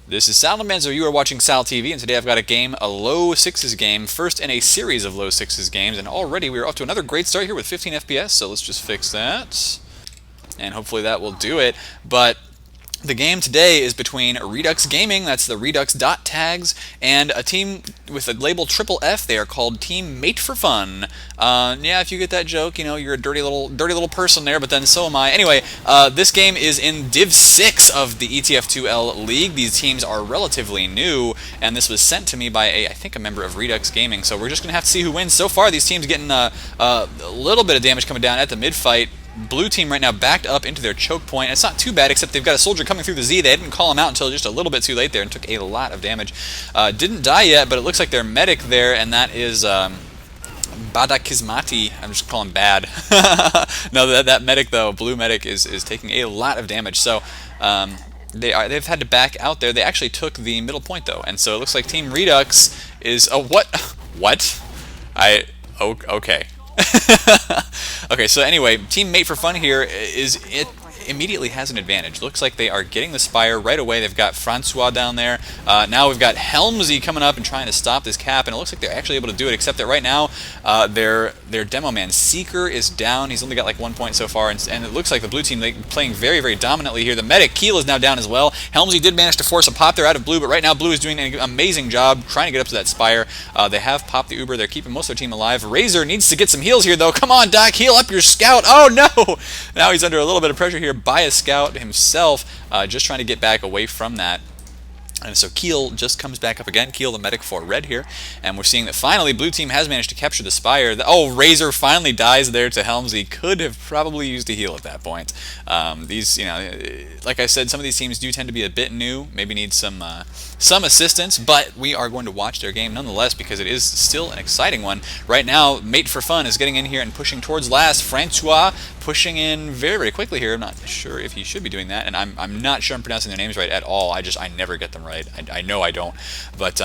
This is Salamancer. You are watching SalTV, and today I've got a game, a low sixes game, first in a series of low sixes games, and already we're off to another great start here with 15 FPS, so let's just fix that, and hopefully that will do it. But the game today is between Redux Gaming, that's the Redux dot tags, and a team with a label triple F. They are called Team Mate for Fun. Yeah, if you get that joke, you know, you're a dirty little person there, but then so am I. Anyway, this game is in Div6 of the ETF2L League. These teams are relatively new, and this was sent to me by I think a member of Redux Gaming, so we're just going to have to see who wins. So far, these teams getting a little bit of damage coming down at the mid-fight. Blue team right now backed up into their choke point. It's not too bad, except they've got a soldier coming through the Z. They didn't call him out until just a little bit too late there and took a lot of damage. Didn't die yet, but it looks like their medic there, and that is Badakizmati. I'm just calling bad. No, that medic though, blue medic, is taking a lot of damage. So they've had to back out there. They actually took the middle point though, and so it looks like Team Redux is what? Okay. Okay, so anyway, Team Mate for Fun here immediately has an advantage. Looks like they are getting the Spire right away. They've got Francois down there. Now we've got Helmsy coming up and trying to stop this cap, and it looks like they're actually able to do it, except that right now their demo man Seeker is down. He's only got like 1 point so far, and it looks like the blue team playing very, very dominantly here. The medic Keel is now down as well. Helmsy did manage to force a pop there out of blue, but right now blue is doing an amazing job trying to get up to that Spire. They have popped the Uber. They're keeping most of their team alive. Razor needs to get some heals here though. Come on, Doc, heal up your scout. Oh no! Now he's under a little bit of pressure here by a scout himself, just trying to get back away from that. And so Keel just comes back up again. Keel, the medic for red here. And we're seeing that finally blue team has managed to capture the Spire. Oh, Razor finally dies there to Helmsy. Could have probably used a heal at that point. These, you know, like I said, some of these teams do tend to be a bit new. Maybe need some assistance, but we are going to watch their game nonetheless because it is still an exciting one. Right now, Mate for Fun is getting in here and pushing towards last. Francois pushing in very, very quickly here. I'm not sure if he should be doing that, and I'm not sure I'm pronouncing their names right at all. I never get them right. I know I don't, but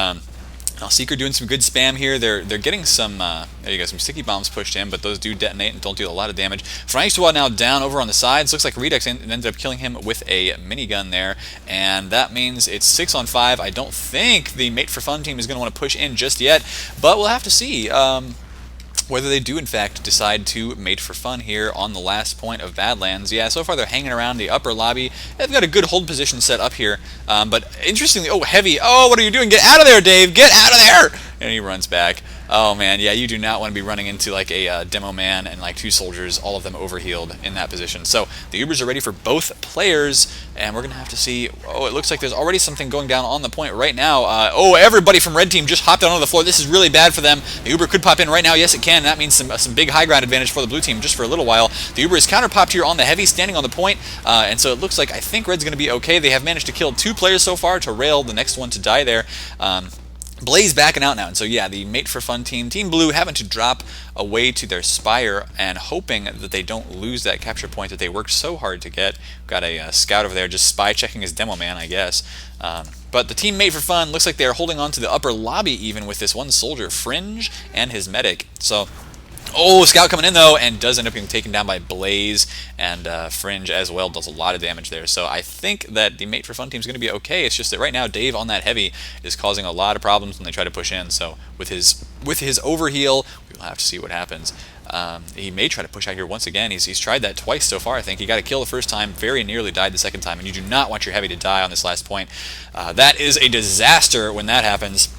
Seeker doing some good spam here. They're getting some there you go, some sticky bombs pushed in, but those do detonate and don't do a lot of damage. Francois now down over on the sides. Looks like Redux ended up killing him with a minigun there, and that means it's 6 on 5. I don't think the Mate for Fun team is going to want to push in just yet, but we'll have to see whether they do in fact decide to Mate for Fun here on the last point of Badlands. Yeah, so far they're hanging around the upper lobby. They've got a good hold position set up here, but interestingly, oh, Heavy, oh, what are you doing? Get out of there, Dave, get out of there! And he runs back. Oh man, yeah, you do not want to be running into like a demo man and like two soldiers, all of them overhealed in that position. So the Ubers are ready for both players, and we're going to have to see. Oh, it looks like there's already something going down on the point right now. Oh, everybody from red team just hopped down onto the floor. This is really bad for them. The Uber could pop in right now. Yes, it can. That means some big high ground advantage for the blue team just for a little while. The Uber is counter popped here on the Heavy, standing on the point, and so it looks like I think red's going to be okay. They have managed to kill 2 players so far to rail the next one to die there. Blaze backing out now, and so yeah, the Mate for Fun team, Team Blue, having to drop away to their Spire and hoping that they don't lose that capture point that they worked so hard to get. Got a scout over there just spy checking his demo man, I guess. But the Team Mate for Fun looks like they're holding on to the upper lobby even with this one soldier, Fringe, and his medic. So, oh, Scout coming in though, and does end up getting taken down by Blaze, and Fringe as well does a lot of damage there. So I think that the Mate for Fun team is going to be okay. It's just that right now Dave on that Heavy is causing a lot of problems when they try to push in. So with his overheal, we'll have to see what happens. He may try to push out here once again. He's tried that twice so far, I think. He got a kill the first time, very nearly died the second time, and you do not want your Heavy to die on this last point. That is a disaster when that happens.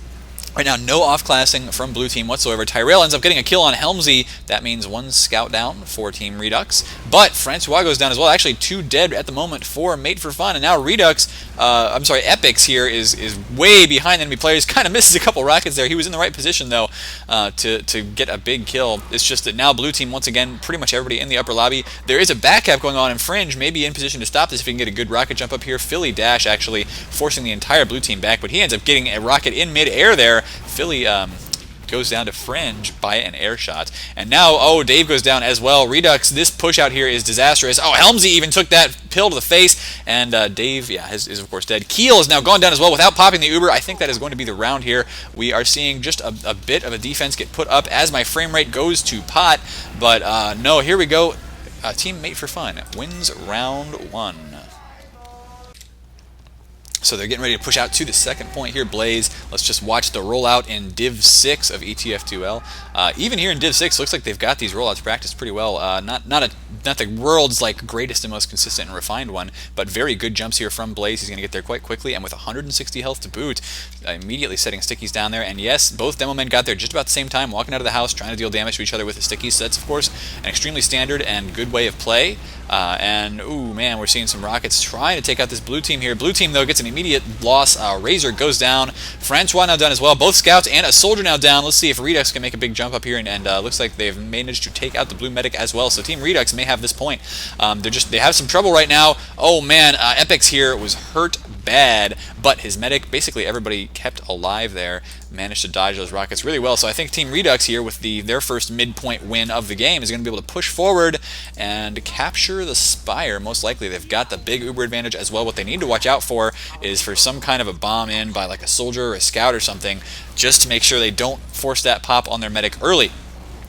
Right now, no off-classing from blue team whatsoever. Tyrell ends up getting a kill on Helmsy. That means 1 scout down for Team Redux. But Francois goes down as well. Actually, 2 dead at the moment for Mate for Fun. And now Redux, Epix here is way behind enemy players. Kind of misses a couple rockets there. He was in the right position, though, to get a big kill. It's just that now blue team, once again, pretty much everybody in the upper lobby. There is a back cap going on, and Fringe may be in position to stop this if he can get a good rocket jump up here. Philly Dash actually forcing the entire blue team back, but he ends up getting a rocket in mid-air there. Philly goes down to Fringe by an air shot. And now, oh, Dave goes down as well. Redux, this push out here is disastrous. Oh, Helmsy even took that pill to the face, and Dave, yeah, is of course dead. Keel is now gone down as well without popping the Uber. I think that is going to be the round here. We are seeing just a bit of a defense get put up as my frame rate goes to pot, but no, here we go. Team Mate for Fun wins round 1. So they're getting ready to push out to the second point here. Blaze, let's just watch the rollout in Div6 of ETF2L. Even here in Div6, looks like they've got these rollouts practiced pretty well. Not the world's like greatest and most consistent and refined one, but very good jumps here from Blaze. He's going to get there quite quickly, and with 160 health to boot, immediately setting stickies down there. And yes, both demo men got there just about the same time, walking out of the house, trying to deal damage to each other with the stickies. So that's, of course, an extremely standard and good way of play. And, ooh, man, we're seeing some rockets trying to take out this blue team here. Blue team, though, gets an immediate loss. Razor goes down. Francois now done as well. Both scouts and a soldier now down. Let's see if Redux can make a big jump up here, and looks like they've managed to take out the blue medic as well. So Team Redux may have this point. They have some trouble right now. Oh, man, Epix here was hurt bad, but his medic, basically everybody kept alive there, managed to dodge those rockets really well. So I think Team Redux here, with their first midpoint win of the game, is going to be able to push forward and capture the Spire. Most likely they've got the big Uber advantage as well. What they need to watch out for is for some kind of a bomb in by like a soldier or a scout or something, just to make sure they don't force that pop on their medic early.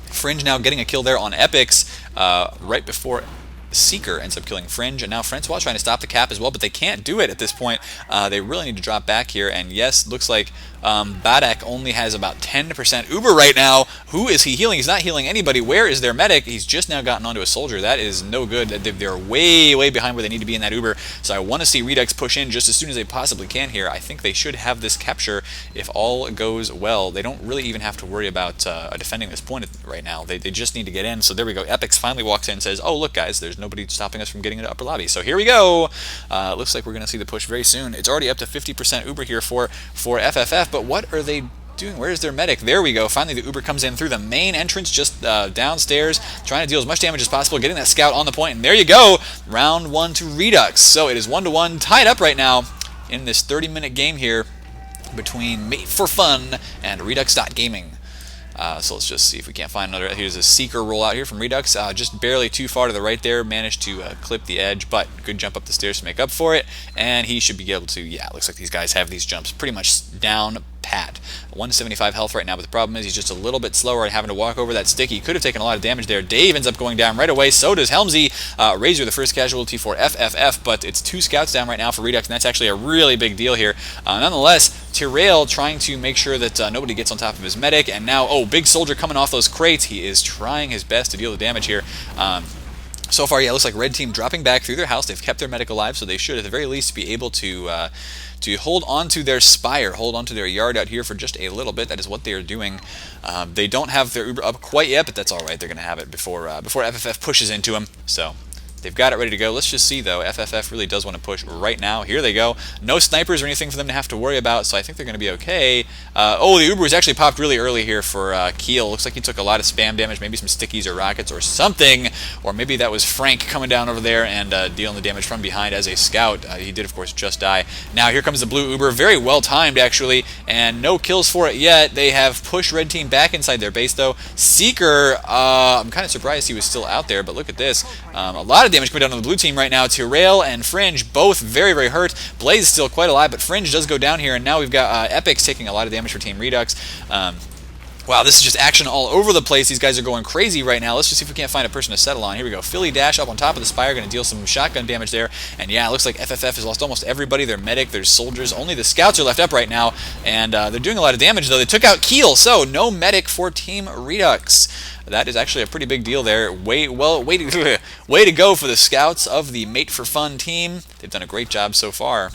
Fringe now getting a kill there on Epix right before Seeker ends up killing Fringe, and now Francois trying to stop the cap as well, but they can't do it at this point. They really need to drop back here, and yes, looks like Badak only has about 10% Uber right now. Who is he healing? He's not healing anybody. Where is their medic? He's just now gotten onto a soldier. That is no good. They're way, way behind where they need to be in that Uber, so I want to see Redux push in just as soon as they possibly can here. I think they should have this capture if all goes well. They don't really even have to worry about defending this point right now. They just need to get in. So there we go. Epix finally walks in and says, oh, look, guys, there's nobody stopping us from getting into upper lobby. So here we go. Looks like we're going to see the push very soon. It's already up to 50% Uber here for FFF, but what are they doing? Where is their medic? There we go. Finally, the Uber comes in through the main entrance, just downstairs, trying to deal as much damage as possible, getting that scout on the point, and there you go. Round 1 to Redux. So it is 1-1, tied up right now in this 30-minute game here between Mate for Fun and Redux Gaming. So let's just see if we can't find another. Here's a Seeker rollout here from Redux, just barely too far to the right there, managed to clip the edge, but good jump up the stairs to make up for it, and he should be able to, yeah, looks like these guys have these jumps pretty much down pat. 175 health right now, but the problem is he's just a little bit slower and having to walk over that stick. He could have taken a lot of damage there. Dave ends up going down right away, so does Helmsy. Razor, the first casualty for FFF, but it's 2 scouts down right now for Redux, and that's actually a really big deal here. Nonetheless, Tyrell trying to make sure that nobody gets on top of his medic, and now, oh, big soldier coming off those crates. He is trying his best to deal the damage here. So far, yeah, it looks like Red Team dropping back through their house. They've kept their medic alive, so they should, at the very least, be able to hold on to their Spire, hold on to their yard out here for just a little bit. That is what they are doing. They don't have their Uber up quite yet, but that's all right. They're going to have it before FFF pushes into them. So they've got it ready to go. Let's just see, though. FFF really does want to push right now. Here they go. No snipers or anything for them to have to worry about, so I think they're going to be okay. Oh, the Uber was actually popped really early here for Keel. Looks like he took a lot of spam damage, maybe some stickies or rockets or something, or maybe that was Frank coming down over there and dealing the damage from behind as a scout. He did, of course, just die. Now here comes the blue Uber. Very well timed, actually, and no kills for it yet. They have pushed Red Team back inside their base, though. Seeker, I'm kind of surprised he was still out there, but look at this. A lot of damage coming down on the blue team right now. Tyrell and Fringe both very, very hurt. Blaze is still quite alive, but Fringe does go down here, and now we've got Epix taking a lot of damage for Team Redux. Wow, this is just action all over the place. These guys are going crazy right now. Let's just see if we can't find a person to settle on. Here we go. Philly Dash up on top of the Spire, going to deal some shotgun damage there. And yeah, it looks like FFF has lost almost everybody. Their medic, their soldiers. Only the scouts are left up right now. And they're doing a lot of damage, though. They took out Keel, so no medic for Team Redux. That is actually a pretty big deal there. Way to go for the scouts of the Mate for Fun team. They've done a great job so far,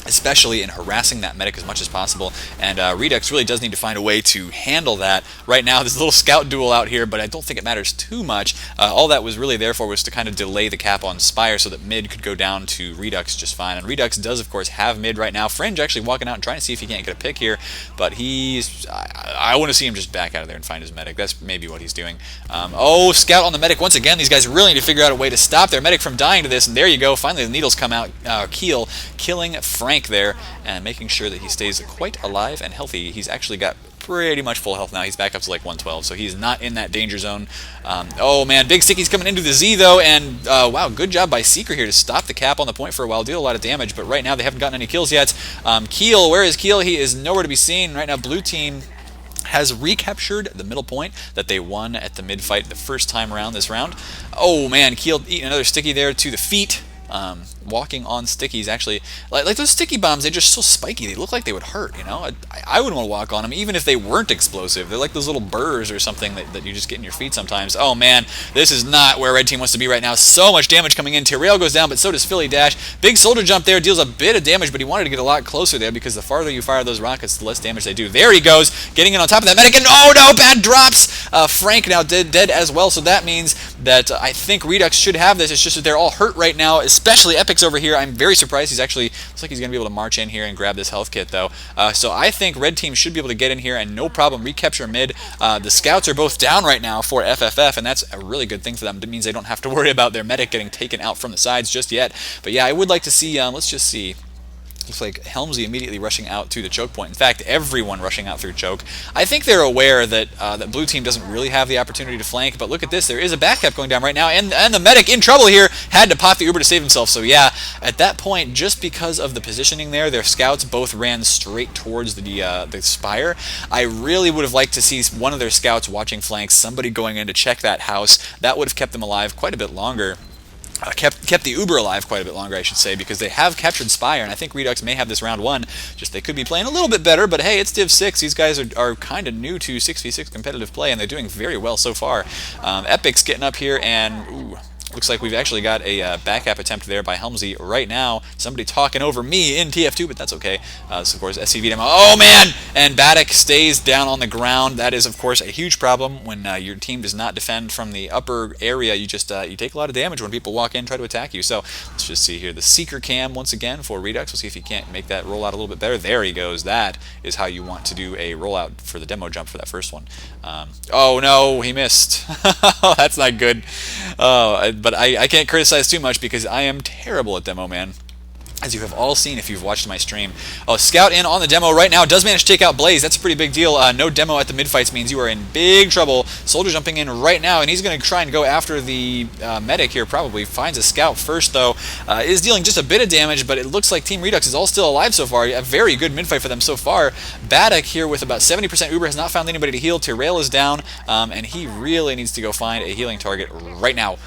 especially in harassing that medic as much as possible, and Redux really does need to find a way to handle that. Right now, there's a little scout duel out here, but I don't think it matters too much. All that was really there for was to kind of delay the cap on Spire so that mid could go down to Redux just fine, and Redux does, of course, have mid right now. Fringe actually walking out and trying to see if he can't get a pick here, but I want to see him just back out of there and find his medic. That's maybe what he's doing. Oh, scout on the medic once again. These guys really need to figure out a way to stop their medic from dying to this, and there you go. Finally, the needles come out. Keel killing Frank there and making sure that he stays quite alive and healthy. He's actually got pretty much full health now. He's back up to like 112, so he's not in that danger zone. Oh man, big sticky's coming into the Z though, and wow, good job by Seeker here to stop the cap on the point for a while, deal a lot of damage, but right now they haven't gotten any kills yet. Keel, where is Keel? He is nowhere to be seen. Right now, blue team has recaptured the middle point that they won at the mid-fight the first time around this round. Oh man, Keel eating another sticky there to the feet. walking on stickies actually, like those sticky bombs, they're just so spiky. They look like they would hurt, you know? I wouldn't want to walk on them, even if they weren't explosive. They're like those little burrs or something that you just get in your feet sometimes. Oh man, this is not where Red Team wants to be right now. So much damage coming in. Tyrell goes down, but so does Philly Dash. Big soldier jump there, deals a bit of damage, but he wanted to get a lot closer there because the farther you fire those rockets, the less damage they do. There he goes, getting in on top of that medic, and oh no, bad drops! Frank now dead as well, so that means that I think Redux should have this. It's just that they're all hurt right now, especially Epic's over here. I'm very surprised he's actually, looks like he's going to be able to march in here and grab this health kit though. So I think Red Team should be able to get in here and no problem recapture mid. The scouts are both down right now for FFF, and that's a really good thing for them. It means they don't have to worry about their medic getting taken out from the sides just yet. But yeah, I would like to see, let's just see. Looks like Helmsy immediately rushing out to the choke point. In fact, everyone rushing out through choke. I think they're aware that that blue team doesn't really have the opportunity to flank, but look at this. There is a back cap going down right now, and the medic in trouble here had to pop the Uber to save himself. So yeah, at that point, just because of the positioning there, their scouts both ran straight towards the spire. I really would have liked to see one of their scouts watching flanks, somebody going in to check that house. That would have kept them alive quite a bit longer. Kept the Uber alive quite a bit longer, I should say, because they have captured Spire, and I think Redux may have this round one. Just they could be playing a little bit better, but hey, it's Div6. These guys are kind of new to 6v6 competitive play, and they're doing very well so far. Epic's getting up here, and ooh, looks like we've actually got a back-up attempt there by Helmsy right now. Somebody talking over me in TF2, but that's okay. This, of course, SCV demo. Oh, man! And Baddock stays down on the ground. That is, of course, a huge problem when your team does not defend from the upper area. You just you take a lot of damage when people walk in and try to attack you. So let's just see here. The Seeker cam once again for Redux. We'll see if he can't make that rollout a little bit better. There he goes. That is how you want to do a rollout for the demo jump for that first one. Oh, no, he missed. That's not good. But I can't criticize too much because I am terrible at demo, man. As you have all seen if you've watched my stream. Oh, Scout in on the demo right now. Does manage to take out Blaze. That's a pretty big deal. No demo at the mid-fights means you are in big trouble. Soldier jumping in right now, and he's going to try and go after the medic here probably. Finds a Scout first, though. Is dealing just a bit of damage, but it looks like Team Redux is all still alive so far. A very good mid-fight for them so far. Baddock here with about 70% Uber has not found anybody to heal. Tyrell is down, and he really needs to go find a healing target right now.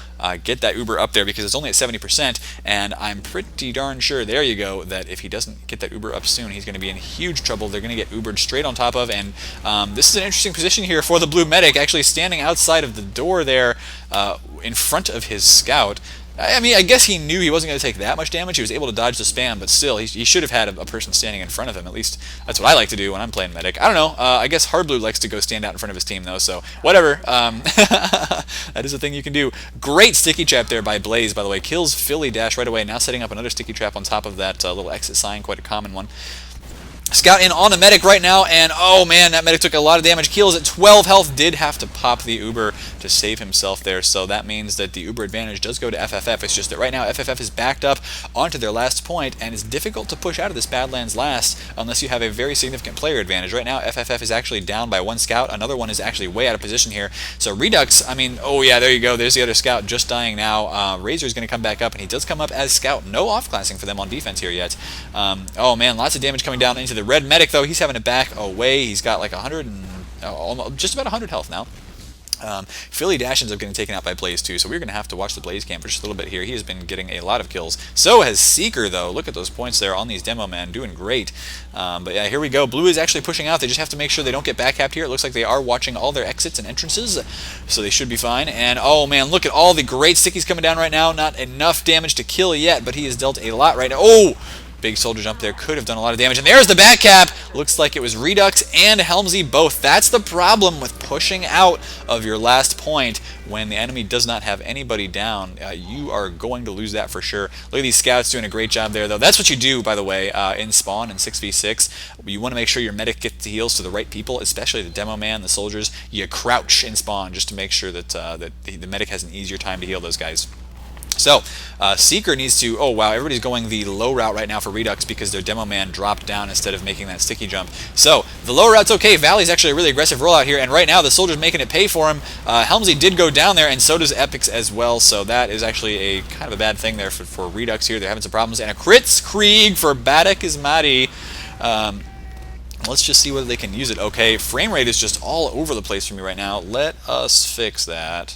Get that Uber up there because it's only at 70%, and I'm pretty darn sure, there you go, that if he doesn't get that Uber up soon, he's going to be in huge trouble. They're going to get Ubered straight on top of, and this is an interesting position here for the blue medic, actually standing outside of the door there in front of his scout. I mean, I guess he knew he wasn't going to take that much damage. He was able to dodge the spam, but still, he should have had a person standing in front of him. At least that's what I like to do when I'm playing medic. I don't know. I guess Hardblue likes to go stand out in front of his team, though, so whatever. That is a thing you can do. Great sticky trap there by Blaze, by the way. Kills Philly Dash right away. Now setting up another sticky trap on top of that little exit sign, quite a common one. Scout in on the medic right now, and oh man, that medic took a lot of damage. Kills at 12 health, did have to pop the Uber to save himself there, so that means that the Uber advantage does go to FFF. It's just that right now FFF is backed up onto their last point, and it's difficult to push out of this Badlands last unless you have a very significant player advantage. Right now FFF is actually down by one scout, another one is actually way out of position here. So Redux, I mean, oh yeah, there you go, there's the other scout just dying now. Razor's going to come back up, and he does come up as scout. No off-classing for them on defense here yet. Oh man, lots of damage coming down into the red medic, though. He's having to back away. He's got like 100 and just about 100 health now. Philly Dash ends up getting taken out by Blaze too, so we're going to have to watch the Blaze cam for just a little bit here. He has been getting a lot of kills. So has Seeker, though. Look at those points there on these demo men, doing great. But yeah, here we go. Blue is actually pushing out. They just have to make sure they don't get backcapped here. It looks like they are watching all their exits and entrances, so they should be fine. And oh man, look at all the great stickies coming down right now. Not enough damage to kill yet, but he has dealt a lot right now. Oh! Big soldier jump there, could have done a lot of damage. And there's the back cap. Looks like it was Redux and Helmsy both. That's the problem with pushing out of your last point when the enemy does not have anybody down. You are going to lose that for sure. Look at these scouts doing a great job there, though. That's what you do, by the way, in spawn in 6v6. You want to make sure your medic gets the heals to the right people, especially the demo man, the soldiers. You crouch in spawn just to make sure that, that the medic has an easier time to heal those guys. So, Seeker needs to, oh wow, everybody's going the low route right now for Redux because their demo man dropped down instead of making that sticky jump. So, the low route's okay. Valley's actually a really aggressive rollout here, and right now the soldier's making it pay for him. Helmsy did go down there, and so does Epix as well, so that is actually a kind of a bad thing there for Redux here. They're having some problems, and a crits Krieg for Baddock is Madi. Let's just see whether they can use it. Okay, frame rate is just all over the place for me right now. Let us fix that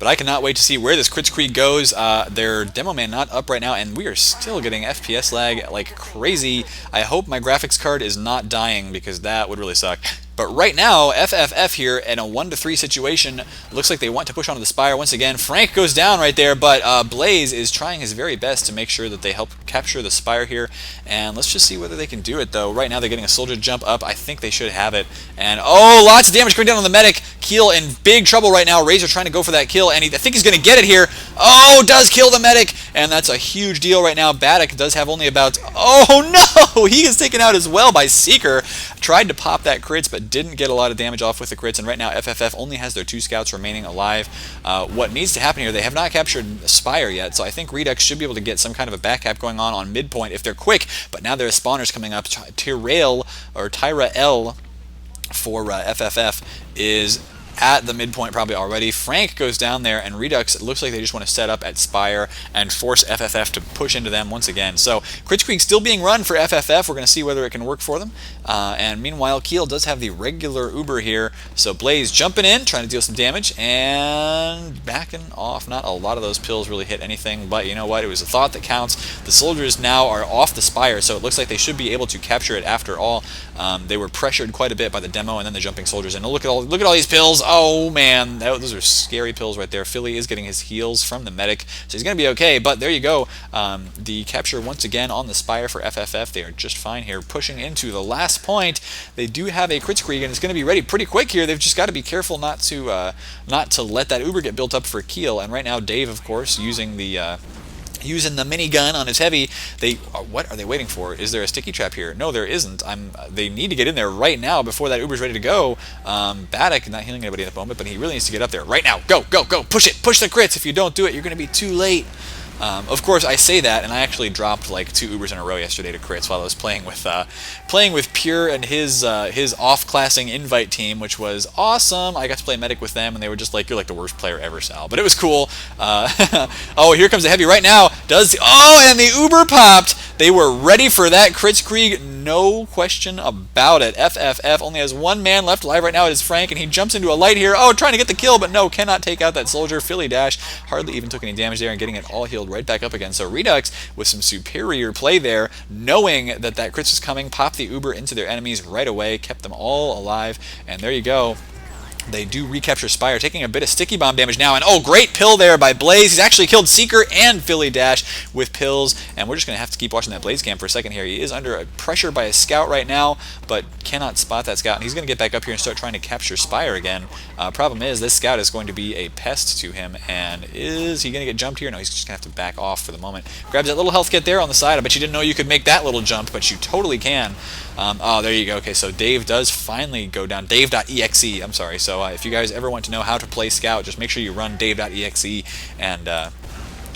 But I cannot wait to see where this Kritzkrieg goes. Their demo man not up right now, and we are still getting FPS lag like crazy. I hope my graphics card is not dying, because that would really suck. But right now, FFF here in a 1-3 situation, looks like they want to push onto the Spire once again. Frank goes down right there, but Blaze is trying his very best to make sure that they help capture the Spire here. And let's just see whether they can do it, though. Right now, they're getting a soldier jump up. I think they should have it. And, oh, lots of damage coming down on the medic. Keel in big trouble right now. Razor trying to go for that kill, and I think he's going to get it here. Oh, does kill the medic, and that's a huge deal right now. Baddock does have only about, oh no, he is taken out as well by Seeker. Tried to pop that crits, but didn't get a lot of damage off with the crits, and right now FFF only has their 2 scouts remaining alive. What needs to happen here, they have not captured Spire yet, so I think Redux should be able to get some kind of a back cap going on midpoint if they're quick, but now there are spawners coming up. Tyra L for FFF is at the midpoint probably already. Frank goes down there, and Redux, it looks like they just want to set up at Spire and force FFF to push into them once again. So Kritzkrieg still being run for FFF. We're going to see whether it can work for them. And meanwhile, Keel does have the regular Uber here. So Blaze jumping in, trying to deal some damage, and backing off. Not a lot of those pills really hit anything, but you know what? It was a thought that counts. The soldiers now are off the Spire, so it looks like they should be able to capture it after all. They were pressured quite a bit by the demo and then the jumping soldiers. And look at all these pills. Oh man, those are scary pills right there. Philly is getting his heals from the medic, so he's going to be okay. But there you go. The capture once again on the Spire for FFF. They are just fine here, pushing into the last point. They do have a Kritzkrieg, and it's going to be ready pretty quick here. They've just got to be careful not to let that Uber get built up for Keel. And right now, Dave, of course, using the minigun on his heavy. What are they waiting for? Is there a sticky trap here? No, there isn't. They need to get in there right now before that Uber's ready to go. Baddock not healing anybody at the moment, but he really needs to get up there right now. Go, go, go! Push it! Push the crits! If you don't do it, you're going to be too late. Of course, I say that, and I actually dropped like 2 Ubers in a row yesterday to crits while I was playing with Pure and his off-classing invite team, which was awesome. I got to play medic with them, and they were just like, "You're like the worst player ever, Sal." But it was cool. Oh, here comes the heavy right now. And the Uber popped. They were ready for that Kritzkrieg, no question about it. FFF only has 1 man left alive right now. It is Frank, and he jumps into a light here. Oh, trying to get the kill, but no, cannot take out that soldier. Philly Dash hardly even took any damage there, and getting it all healed right back up again. So Redux with some superior play there, knowing that crits was coming, popped the Uber into their enemies right away, kept them all alive, and there you go. They do recapture Spire, taking a bit of sticky bomb damage now, and oh, great pill there by Blaze. He's actually killed Seeker and Philly Dash with pills, and we're just going to have to keep watching that Blaze cam for a second here. He is under pressure by a scout right now, but cannot spot that scout, and he's going to get back up here and start trying to capture Spire again. Problem is, this scout is going to be a pest to him, and is he going to get jumped here? No, he's just going to have to back off for the moment. Grabs that little health kit there on the side. I bet you didn't know you could make that little jump, but you totally can. Oh, there you go. Okay, so Dave does finally go down. Dave.exe, I'm sorry. So if you guys ever want to know how to play Scout, just make sure you run Dave.exe,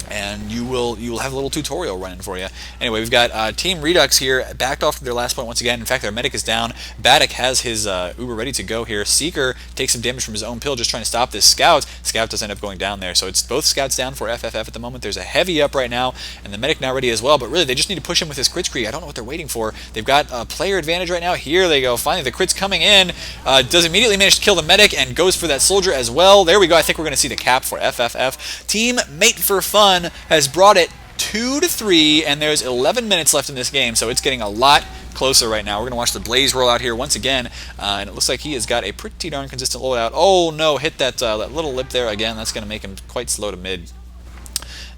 and you will have a little tutorial running for you. Anyway, we've got Team Redux here, backed off to their last point once again. In fact, their medic is down. Baddock has his Uber ready to go here. Seeker takes some damage from his own pill, just trying to stop this Scout. Scout does end up going down there, so it's both Scouts down for FFF at the moment. There's a heavy up right now, and the medic now ready as well, but really, they just need to push him with his Kritzkrieg. I don't know what they're waiting for. They've got a player advantage right now. Here they go. Finally, the crit's coming in. Does immediately manage to kill the medic, and goes for that soldier as well. There we go. I think we're going to see the cap for FFF. Team Mate for Fun has brought it 2-3, and there's 11 minutes left in this game, so it's getting a lot closer right now. We're going to watch the Blaze roll out here once again, and it looks like he has got a pretty darn consistent loadout. Oh no, hit that little lip there again. That's going to make him quite slow to mid.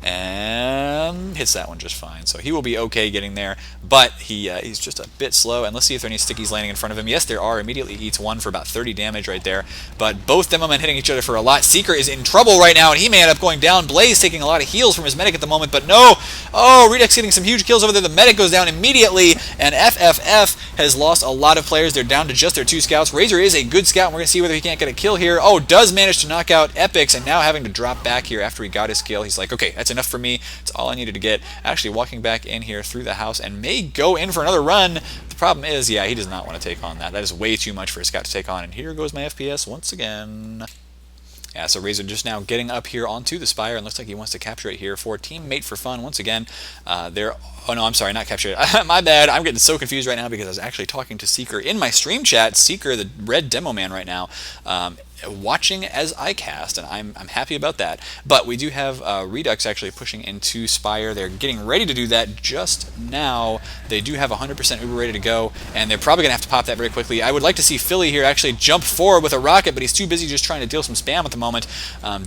And hits that one just fine. So he will be okay getting there, but he's just a bit slow. And let's see if there are any stickies landing in front of him. Yes, there are. Immediately eats one for about 30 damage right there. But both demo men hitting each other for a lot. Seeker is in trouble right now, and he may end up going down. Blaze taking a lot of heals from his medic at the moment, but no. Oh, Redux getting some huge kills over there. The medic goes down immediately, and FFF has lost a lot of players. They're down to just their 2 scouts. Razor is a good scout, and we're going to see whether he can't get a kill here. Oh, does manage to knock out Epics, and now having to drop back here after he got his kill. He's like, okay, that's enough for me. It's all I needed to get. Actually walking back in here through the house and may go in for another run. The problem is, yeah, he does not want to take on that. That is way too much for a scout to take on. And here goes my FPS once again. Yeah, so Razor just now getting up here onto the Spire, and looks like he wants to capture it here for Team Mate for Fun once again. Oh no, I'm sorry, not capture it. My bad. I'm getting so confused right now because I was actually talking to Seeker in my stream chat. Seeker, the red demo man right now, watching as I cast, and I'm happy about that. But we do have Redux actually pushing into Spire. They're getting ready to do that just now. They do have 100% Uber ready to go, and they're probably going to have to pop that very quickly. I would like to see Philly here actually jump forward with a rocket, but he's too busy just trying to deal some spam at the moment.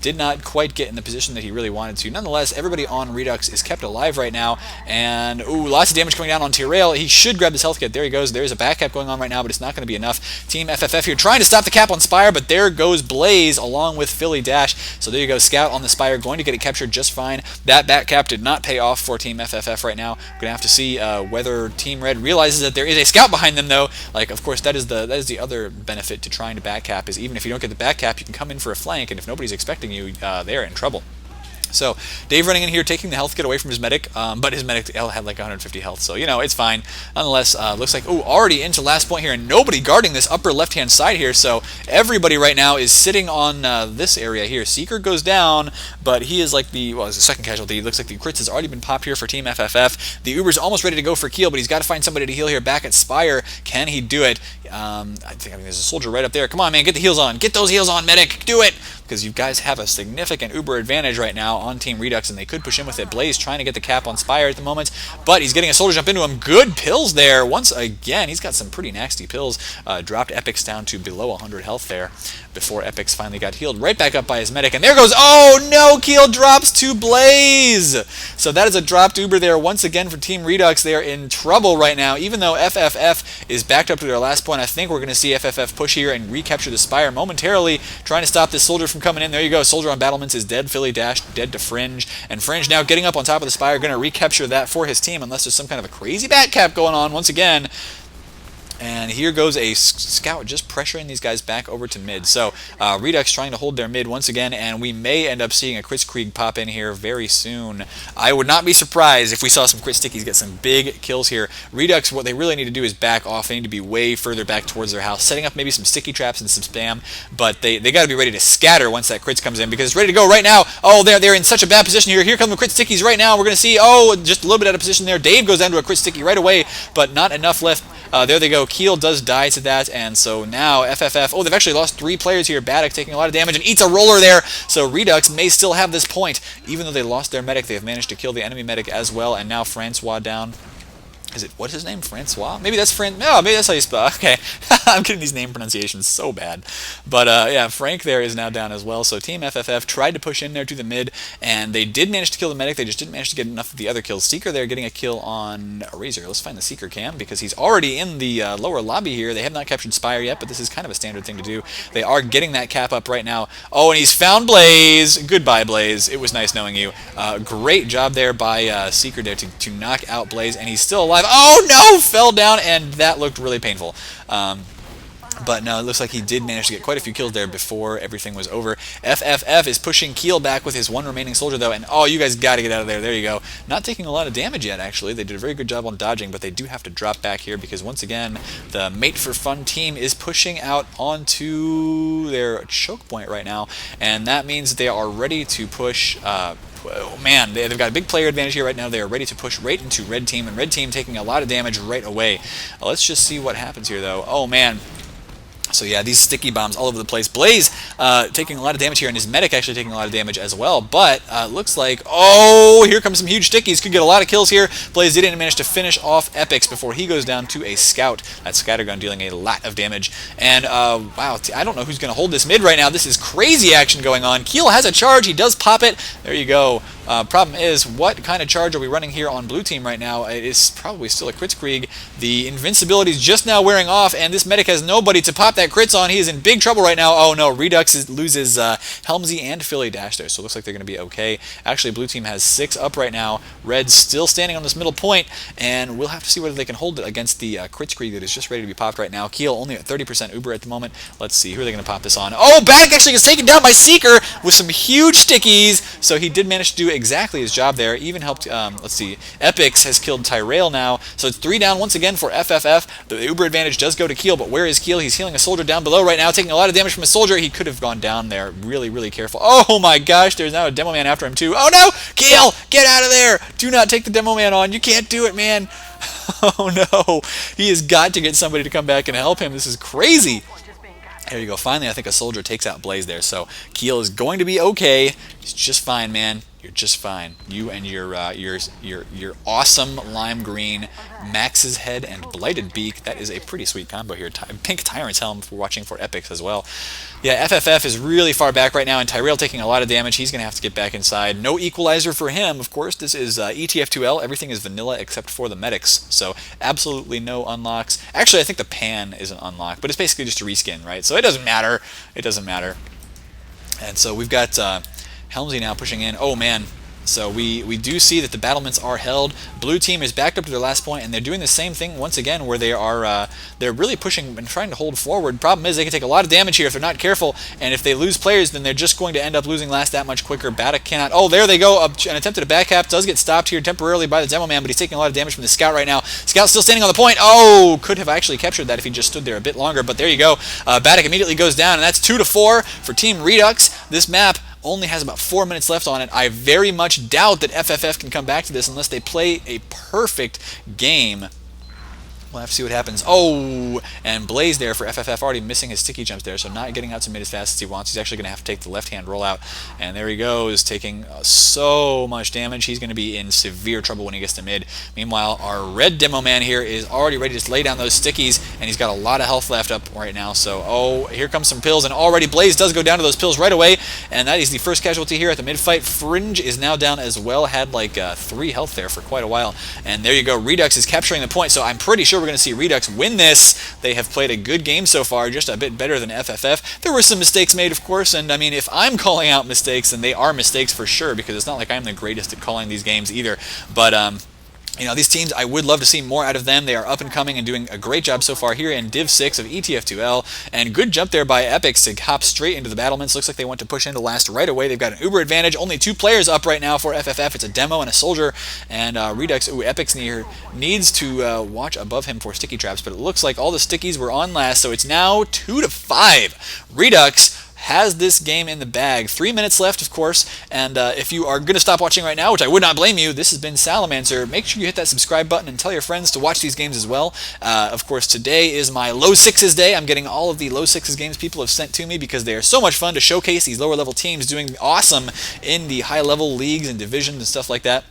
Did not quite get in the position that he really wanted to. Nonetheless, everybody on Redux is kept alive right now, and ooh, lots of damage coming down on Tyrell. He should grab this health kit. There he goes. There's a back cap going on right now, but it's not going to be enough. Team FFF here trying to stop the cap on Spire, but there goes Blaze along with Philly Dash. So there you go, Scout on the Spire, going to get it captured just fine. That back cap did not pay off for Team FFF right now. We're gonna have to see whether Team Red realizes that there is a Scout behind them, though. Like, of course, that is the other benefit to trying to back cap, is even if you don't get the back cap, you can come in for a flank, and if nobody's expecting you, they're in trouble. So Dave running in here, taking the health kit away from his medic, but his medic had like 150 health, so it's fine. Nonetheless, looks like already into last point here, and nobody guarding this upper left-hand side here. So everybody right now is sitting on this area here. Seeker goes down, but he is like the second casualty. It looks like the crits has already been popped here for Team FFF. The Uber's almost ready to go for Keel, but he's got to find somebody to heal here back at Spire. Can he do it? I think there's a soldier right up there. Come on, man, get the heals on. Get those heals on, medic. Do it! Because you guys have a significant Uber advantage right now on Team Redux, and they could push in with it. Blaze trying to get the cap on Spire at the moment, but he's getting a soldier jump into him. Good pills there. Once again, he's got some pretty nasty pills. Dropped Epix down to below 100 health there before Epix finally got healed right back up by his medic. And there goes, oh no, Keel drops to Blaze. So that is a dropped Uber there once again for Team Redux. They are in trouble right now, even though FFF is backed up to their last point. I think we're going to see FFF push here and recapture the Spire momentarily, trying to stop this soldier from coming in. There you go, soldier on battlements is dead. Philly Dash dead to Fringe, and Fringe now getting up on top of the Spire, going to recapture that for his team, unless there's some kind of a crazy bat cap going on once again. And here goes a Scout just pressuring these guys back over to mid. So Redux trying to hold their mid once again, and we may end up seeing a Kritzkrieg pop in here very soon. I would not be surprised if we saw some Crit Stickies get some big kills here. Redux, what they really need to do is back off. They need to be way further back towards their house, setting up maybe some sticky traps and some spam, but they got to be ready to scatter once that Crits comes in, because it's ready to go right now. Oh, they're in such a bad position here. Here come the Crit Stickies right now. We're going to see, just a little bit out of position there. Dave goes down to a Crit Sticky right away, but not enough left. There they go. Keel does die to that, and so now FFF, they've actually lost 3 players here. Baddock taking a lot of damage and eats a roller there, so Redux may still have this point. Even though they lost their medic, they have managed to kill the enemy medic as well, and now Francois down. What's his name? Francois? Maybe that's maybe that's how you spell. Okay. I'm getting these name pronunciations so bad. But yeah, Frank there is now down as well. So Team FFF tried to push in there to the mid, and they did manage to kill the medic. They just didn't manage to get enough of the other kills. Seeker there getting a kill on Razor. Let's find the Seeker cam, because he's already in the lower lobby here. They have not captured Spire yet, but this is kind of a standard thing to do. They are getting that cap up right now. Oh, and he's found Blaze. Goodbye, Blaze. It was nice knowing you. Great job there by Seeker there to knock out Blaze, and he's still alive. Oh no! Fell down, and that looked really painful. But no, it looks like he did manage to get quite a few kills there before everything was over. FFF is pushing Keel back with his one remaining soldier, though, and you guys got to get out of there. There you go. Not taking a lot of damage yet, actually. They did a very good job on dodging, but they do have to drop back here because, once again, the Mate for Fun team is pushing out onto their choke point right now, and that means that they are ready to push. Oh, man, they've got a big player advantage here right now. They are ready to push right into Red Team, and Red Team taking a lot of damage right away. Let's just see what happens here, though. Oh, man. So yeah, these sticky bombs all over the place. Blaze taking a lot of damage here, and his medic actually taking a lot of damage as well. But looks like, here comes some huge stickies. Could get a lot of kills here. Blaze didn't manage to finish off Epix before he goes down to a Scout. That Scattergun dealing a lot of damage. And wow, I don't know who's going to hold this mid right now. This is crazy action going on. Keel has a charge. He does pop it. There you go. Problem is, what kind of charge are we running here on blue team right now? It is probably still a Kritzkrieg. The invincibility is just now wearing off, and this medic has nobody to pop that crits on. He is in big trouble right now. Oh no, Redux loses Helmsy and Philly Dash there, so it looks like they're going to be okay. Actually, blue team has 6 up right now. Red's still standing on this middle point, and we'll have to see whether they can hold it against the Kritzkrieg that is just ready to be popped right now. Keel only at 30% Uber at the moment. Let's see, who are they going to pop this on? Oh, Baddock actually gets taken down by Seeker with some huge stickies, so he did manage to do exactly his job there. Even helped, let's see, Epix has killed Tyrell now, so it's 3 down once again for FFF. The Uber advantage does go to Keel, but where is Keel? He's healing a soldier down below right now, taking a lot of damage from a soldier. He could have gone down there. Really, really careful. Oh my gosh, there's now a demo man after him too. Oh no! Keel, get out of there! Do not take the demo man on. You can't do it, man. Oh no! He has got to get somebody to come back and help him. This is crazy. There you go. Finally, I think a soldier takes out Blaze there. So Keel is going to be okay. He's just fine, man. You're just fine. You and your awesome lime green, Max's head and blighted beak. That is a pretty sweet combo here. Pink Tyrant's helm if we're watching for epics as well. Yeah, FFF is really far back right now, and Tyrell taking a lot of damage. He's going to have to get back inside. No equalizer for him, of course. This is ETF2L. Everything is vanilla except for the medics, so absolutely no unlocks. Actually, I think the pan is an unlock, but it's basically just a reskin, right? So it doesn't matter. It doesn't matter. And so we've got Helmsy now pushing in. Oh, man. So we do see that the battlements are held. Blue team is backed up to their last point, and they're doing the same thing once again, where they're really pushing and trying to hold forward. Problem is they can take a lot of damage here if they're not careful, and if they lose players, then they're just going to end up losing last that much quicker. Baddock cannot. Oh, there they go. An attempt at a back cap does get stopped here temporarily by the Demo Man, but he's taking a lot of damage from the Scout right now. Scout's still standing on the point. Oh, could have actually captured that if he just stood there a bit longer, but there you go. Baddock immediately goes down, and that's 2-4 for Team Redux. This map only has about 4 minutes left on it. I very much doubt that FFF can come back to this unless they play a perfect game. We'll have to see what happens. Oh, and Blaze there for FFF already missing his sticky jumps there, so not getting out to mid as fast as he wants. He's actually going to have to take the left-hand rollout, and there he goes, taking so much damage. He's going to be in severe trouble when he gets to mid. Meanwhile, our red Demo Man here is already ready to lay down those stickies, and he's got a lot of health left up right now. So, oh, here comes some pills, and already Blaze does go down to those pills right away, and that is the first casualty here at the mid-fight. Fringe is now down as well, had like 3 health there for quite a while, and there you go. Redux is capturing the point, so I'm pretty sure we're going to see Redux win this. They have played a good game so far, just a bit better than FFF. There were some mistakes made, of course, and I mean, if I'm calling out mistakes, then they are mistakes for sure, because it's not like I'm the greatest at calling these games either. But you know, these teams, I would love to see more out of them. They are up and coming and doing a great job so far here in Div6 of ETF2L. And good jump there by Epics to hop straight into the battlements. Looks like they want to push into last right away. They've got an uber advantage. Only 2 players up right now for FFF. It's a Demo and a Soldier. And Redux, Epics needs to watch above him for sticky traps. But it looks like all the stickies were on last. So it's now 2-5. Redux has this game in the bag. 3 minutes left, of course, and if you are going to stop watching right now, which I would not blame you, this has been Salamancer. Make sure you hit that subscribe button and tell your friends to watch these games as well. Of course, today is my low sixes day. I'm getting all of the low sixes games people have sent to me because they are so much fun to showcase these lower level teams doing awesome in the high level leagues and divisions and stuff like that.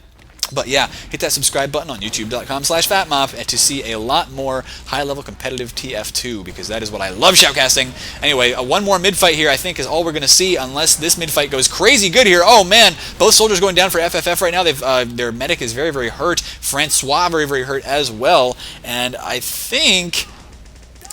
But yeah, hit that subscribe button on youtube.com/fatmop to see a lot more high-level competitive TF2, because that is what I love shoutcasting. Anyway, one more mid-fight here I think is all we're going to see, unless this mid-fight goes crazy good here. Oh man, both soldiers going down for FFF right now. Their medic is very, very hurt. Francois very, very hurt as well. And I think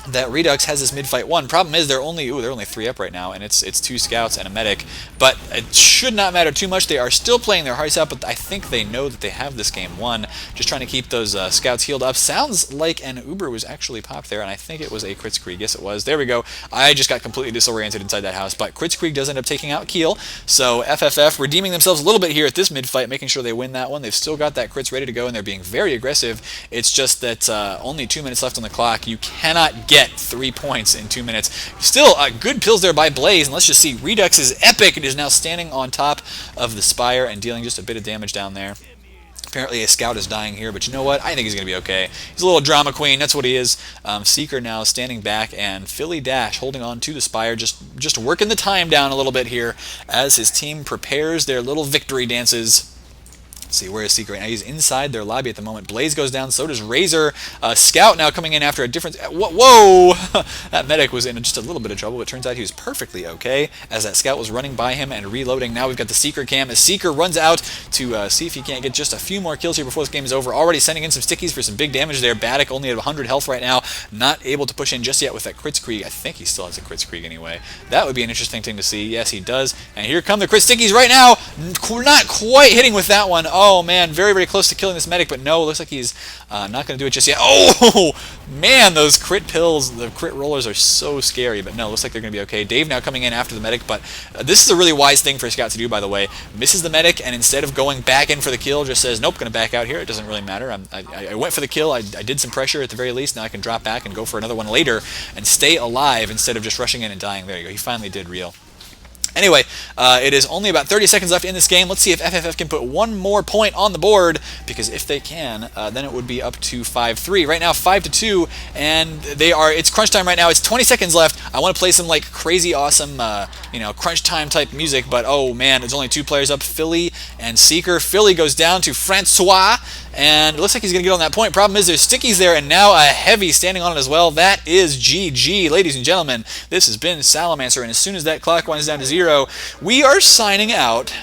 that Redux has this mid-fight won. Problem is they're only 3 up right now, and it's 2 scouts and a medic. But it should not matter too much. They are still playing their hearts out, but I think they know that they have this game won. Just trying to keep those scouts healed up. Sounds like an Uber was actually popped there, and I think it was a Kritzkrieg. Yes, it was. There we go. I just got completely disoriented inside that house, but Kritzkrieg does end up taking out Keel. So FFF redeeming themselves a little bit here at this mid-fight, making sure they win that one. They've still got that crits ready to go, and they're being very aggressive. It's just that only 2 minutes left on the clock. You cannot get 3 points in 2 minutes. Still, good pills there by Blaze, and let's just see. Redux is epic. It is now standing on top of the spire and dealing just a bit of damage down there. Apparently a scout is dying here, but you know what? I think he's going to be okay. He's a little drama queen. That's what he is. Seeker now standing back, and Philly Dash holding on to the spire, just working the time down a little bit here as his team prepares their little victory dances. Let's see, where is Seeker right now? He's inside their lobby at the moment. Blaze goes down, so does Razor. Scout now coming in after a different... Whoa! That medic was in just a little bit of trouble, but it turns out he was perfectly okay as that Scout was running by him and reloading. Now we've got the Seeker cam as Seeker runs out to see if he can't get just a few more kills here before this game is over. Already sending in some stickies for some big damage there. Baddock only at 100 health right now. Not able to push in just yet with that Kritzkrieg. I think he still has a Kritzkrieg anyway. That would be an interesting thing to see. Yes, he does. And here come the crit stickies right now. Not quite hitting with that one. Oh man, very, very close to killing this medic, but no, looks like he's not going to do it just yet. Oh man, those crit pills, the crit rollers are so scary, but no, looks like they're going to be okay. Dave now coming in after the medic, but this is a really wise thing for a scout to do, by the way. Misses the medic, and instead of going back in for the kill, just says, nope, going to back out here. It doesn't really matter. I went for the kill. I did some pressure at the very least. Now I can drop back and go for another one later and stay alive instead of just rushing in and dying. There you go. He finally did real. Anyway, it is only about 30 seconds left in this game. Let's see if FFF can put one more point on the board, because if they can, then it would be up to 5-3. Right now, 5-2, and it's crunch time right now. It's 20 seconds left. I want to play some like crazy awesome, crunch time type music, but oh man, there's only 2 players up, Philly and Seeker. Philly goes down to Francois, and it looks like he's going to get on that point. Problem is there's stickies there, and now a heavy standing on it as well. That is GG. Ladies and gentlemen, this has been Salamancer, and as soon as that clock winds down to 0, we are signing out.